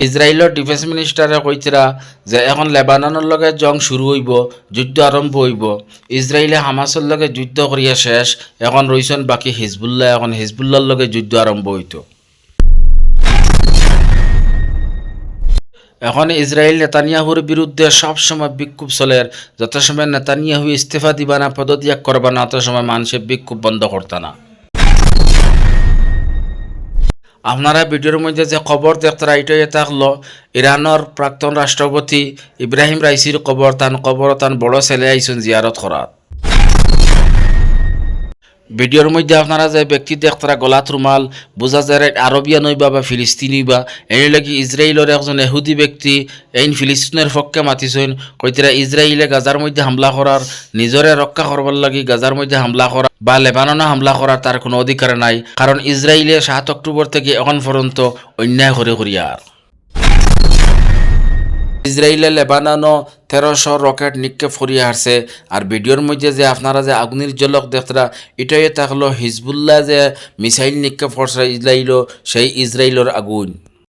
ইসরায়েলের ডিফেন্স মিনিস্টারে কইতরা যে এখন লেবাননের লগে জং শুরু হইব, যুদ্ধ আরম্ভ হইব। ইসরায়েলে হামাসের লগে যুদ্ধ করিয়া শেষ, এখন রইছেন বাকি হিজবুল্লাহ, এখন হিজবুল্লাহর লগে যুদ্ধ আরম্ভ হইতো। এখন ইসরায়েল নেতানিয়াহুর বিরুদ্ধে সবসময় বিক্ষোভ চলের, যত সময় নেতানিয়াহু ইস্তেফা দিবা না, পদত্যাগ করবা না, তত সময় মানুষের বিক্ষোভ বন্ধ করতা না। আপনারা ভিডিওর মধ্যে যে খবর দেখতারা এটাই থাকলো ইরানের প্রাক্তন রাষ্ট্রপতি ইব্রাহিম রাইসির কবর তান বড় ছেলে আইসুন জিয়ারত করার। ভিডিওর মধ্যে আপনারা যে ব্যক্তি দেখতারা গলাত রুমাল, বোঝা যায় আরবিয়ান হইবা বা ফিলিস্তিনি হইবা। এই লাগি ইসরায়েলের একজন এহুদি ব্যক্তি এই ফিলিস্তিনের পক্ষে মাতিছেন, কইতরা ইসরায়েলে গাজার মধ্যে হামলা করার, নিজরে রক্ষা করবার লাগি গাজার মধ্যে হামলা করা বা লেবাননে হামলা করার তার কোনো অধিকার নাই, কারণ ইসরায়েলে 7 অক্টোবর থেকে এখন পর্যন্ত অন্যায় করে করিয়ার। ইসরায়েলে লেবাননও 1300 রকেট নিক্ষেপ করিয়া আসছে। আর ভিডিওর মধ্যে যে আপনারা যে আগুনের ঝলক দেখতরা এটাই থাকলো হিজবুল্লাহ যে মিসাইল নিক্ষেপ করছে ইসরায়েলও, সেই ইসরায়েলের আগুন।